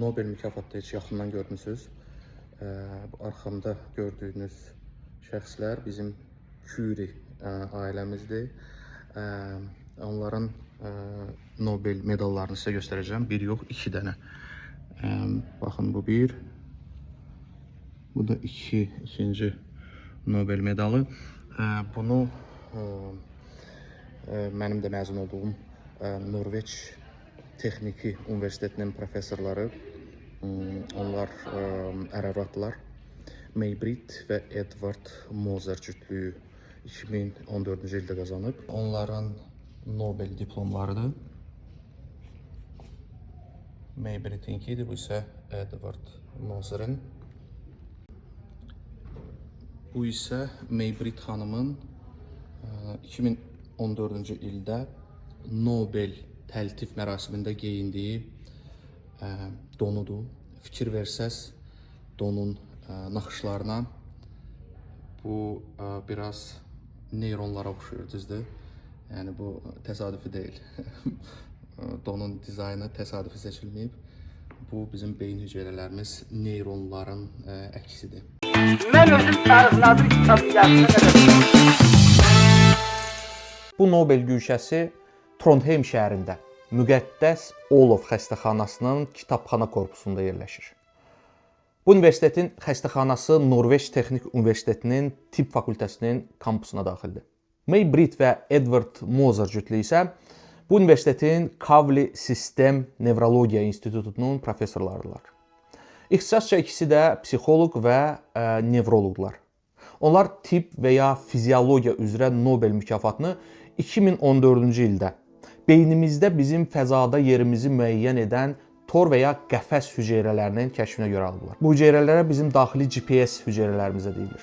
Nobel mükafatı heç yaxından görmüsünüz. Bu arxamda gördüyünüz şəxslər bizim Curie ailəmizdir. Onların Nobel medallarını sizə göstərəcəm. Bir yox, iki dənə. Baxın, bu bir. Bu da ikinci Nobel medalı. Bunu mənim də məzun olduğum Norveç Texniki Universitetinin professorları, onlar ərəbdırlar. May-Britt və Edward Moser cütlüyü 2014-cü ildə qazanıb. Onların Nobel diplomlarıdır. May-Britt'inkidir, bu isə Edward Moser'in. Bu isə May-Britt xanımın 2014-cü ildə Nobel təltif mərasimində geyindiyi donudur. Fikir versəz donun naxışlarına bu biraz neyronlara oxşuyur, düzdür? Yəni bu təsadüfi deyil. Donun dizaynı təsadüfi seçilməyib. Bu bizim beyin hüceyrələrimiz neyronların əksidir. Mən özüm tarixnadır kitabı Bu Nobel güşəsi Trondheim şəhərində Müqəddəs Olov xəstəxanasının kitabxana korpusunda yerləşir. Bu universitetin xəstəxanası Norveç Texnik Universitetinin Tibb fakültəsinin kampusuna daxildir. May-Britt və Edward Moser cütlüyü isə bu universitetin Kavli Sistem Nevrologiya İnstitutunun professorlarıdırlar. İxtisasca ikisi də psixoloq və nevroloqlar. Onlar tibb və ya fiziologiya üzrə Nobel mükafatını 2014-cü ildə beynimizdə bizim fəzada yerimizi müəyyən edən tor və ya qəfəs hüceyrələrinin kəşfinə görə alıblar. Bu hüceyrələrə bizim daxili GPS hüceyrələrimizə deyilir.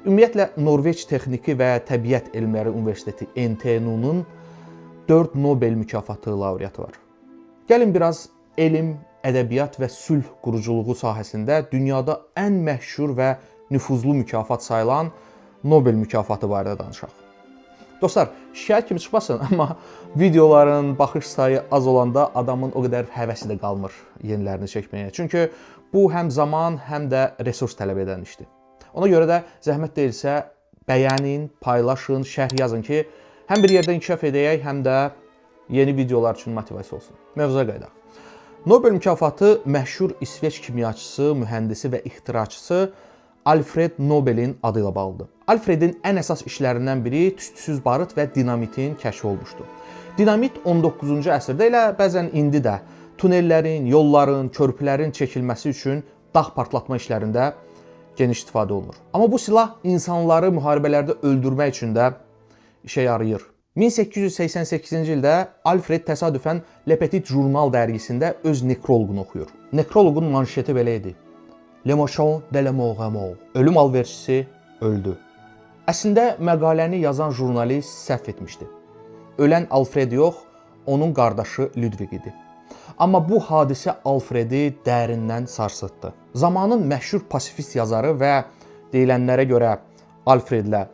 Ümumiyyətlə, Norveç Texniki və Təbiət Elmləri Universiteti NTNU-nun 4 Nobel mükafatı laureatı var. Gəlin biraz elm, ədəbiyyat və sülh quruculuğu sahəsində dünyada ən məşhur və nüfuzlu mükafat sayılan Nobel mükafatı barədə danışaq. Dostlar, şikayət kimi çıxmasın, amma videoların baxış sayı az olanda adamın o qədər həvəsi də qalmır yenilərini çəkməyə. Çünki bu həm zaman, həm də resurs tələb edən işdir. Ona görə də zəhmət deyilsə bəyənin, paylaşın, şərh yazın ki, həm bir yerdə inkişaf edək, həm də yeni videolar üçün motivasiya olsun. Mövzuya qayıdaq. Nobel mükafatı məşhur İsveç kimyaçısı, mühəndisi və ixtiraçısı Alfred Nobelin adı ilə bağlıdır. Alfredin ən əsas işlərindən biri tüstüsüz barıt və dinamitin kəşfi olmuşdu. Dinamit 19-cu əsrdə elə bəzən indi də tunellərin, yolların, körpülərin çəkilməsi üçün dağ partlatma işlərində geniş istifadə olunur. Amma bu silah insanları müharibələrdə öldürmək üçün də işə yarayır. 1888-ci ildə Alfred təsadüfən Le Petit Journal dərgisində öz nekroloqunu oxuyur. Nekroloqun manşeti belə idi: Le Mochon de la Mort. Ölüm alverçisi öldü. Əslində məqaləni yazan jurnalist səhv etmişdi. Ölən Alfred yox, onun qardaşı Ludwig idi. Amma bu hadisə Alfredi dərindən sarsıtdı. Zamanın məşhur pasifist yazarı və deyilənlərə görə Alfredlə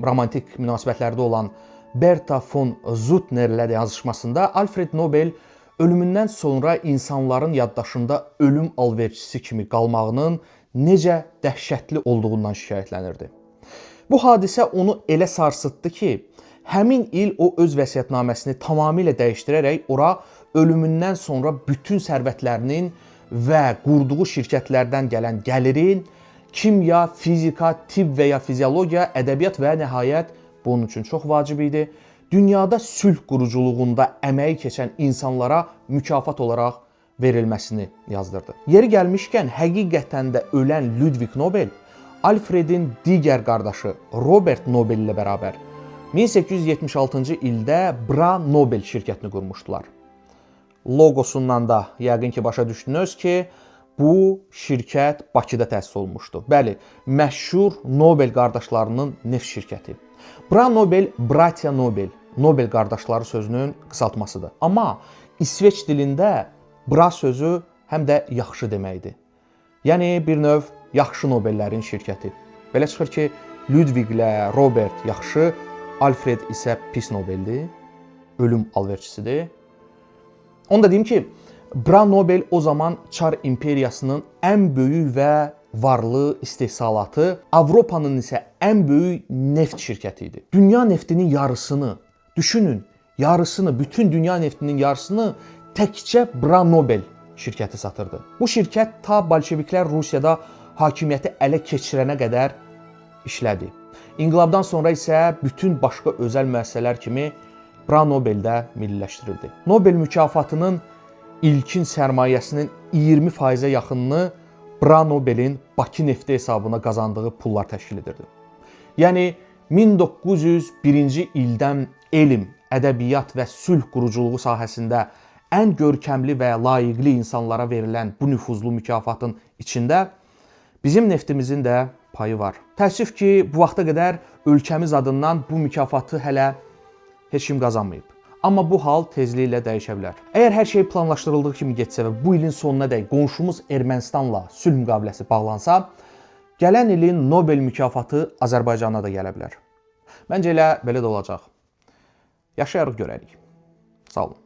romantik münasibətlərdə olan Bertha von Suttnerlə də yazışmasında Alfred Nobel ölümündən sonra insanların yaddaşında ölüm alverçisi kimi qalmağının necə dəhşətli olduğundan şikayətlənirdi. Bu hadisə onu elə sarsıtdı ki, həmin il o öz vəsiyyətnaməsini tamamilə dəyişdirərək ora ölümündən sonra bütün sərvətlərinin və qurduğu şirkətlərdən gələn gəlirin kimya, fizika, tibb və ya fiziologiya, ədəbiyyat və nəhayət bunun üçün çox vacib idi, dünyada sülh quruculuğunda əməyi keçən insanlara mükafat olaraq verilməsini yazdırdı. Yeri gəlmişkən, həqiqətən də ölən Ludwig Nobel Alfredin digər qardaşı Robert Nobel ilə bərabər 1876-cı ildə Bra Nobel şirkətini qurmuşdular. Logosundan da yəqin ki, başa düşdünüz ki, bu şirkət Bakıda təsis olunmuşdu. Bəli, məşhur Nobel qardaşlarının neft şirkəti. Bra Nobel, Bratya Nobel, Nobel qardaşları sözünün qısaltmasıdır. Amma İsveç dilində Bra sözü həm də yaxşı deməkdir. Yəni bir növ yaxşı Nobellərin şirkəti. Belə çıxır ki, Ludwig ilə Robert yaxşı, Alfred isə pis Nobeldir, ölüm alverçisidir. Onu da deyim ki, Bra Nobel o zaman Çar imperiyasının ən böyük və varlı istehsalatı, Avropanın isə ən böyük neft şirkəti idi. Dünya neftinin yarısını, düşünün, yarısını, bütün dünya neftinin yarısını təkcə Bra Nobel şirkəti satırdı. Bu şirkət ta Bolşeviklər Rusiyada hakimiyyəti ələ keçirənə qədər işlədi. İnqilabdan sonra isə bütün başqa özəl müəssisələr kimi Bra Nobel də milliləşdirildi. Nobel mükafatının ilkin sərmayəsinin 20%-ə yaxınını Bra Nobelin Bakı nefti hesabına qazandığı pullar təşkil edirdi. Yəni 1901-ci ildən elm, ədəbiyyat və sülh quruculuğu sahəsində ən görkəmli və layiqli insanlara verilən bu nüfuzlu mükafatın içində bizim neftimizin də payı var. Təəssüf ki, bu vaxta qədər ölkəmiz adından bu mükafatı hələ heç kim qazanmayıb. Amma bu hal tezliklə dəyişə bilər. Əgər hər şey planlaşdırıldığı kimi getsə və bu ilin sonuna dək qonşumuz Ermənistanla sülh müqaviləsi bağlansa, gələn ilin Nobel mükafatı Azərbaycana da gələ bilər. Məncə elə belə də olacaq. Yaşayarıq görərik. Sağ olun.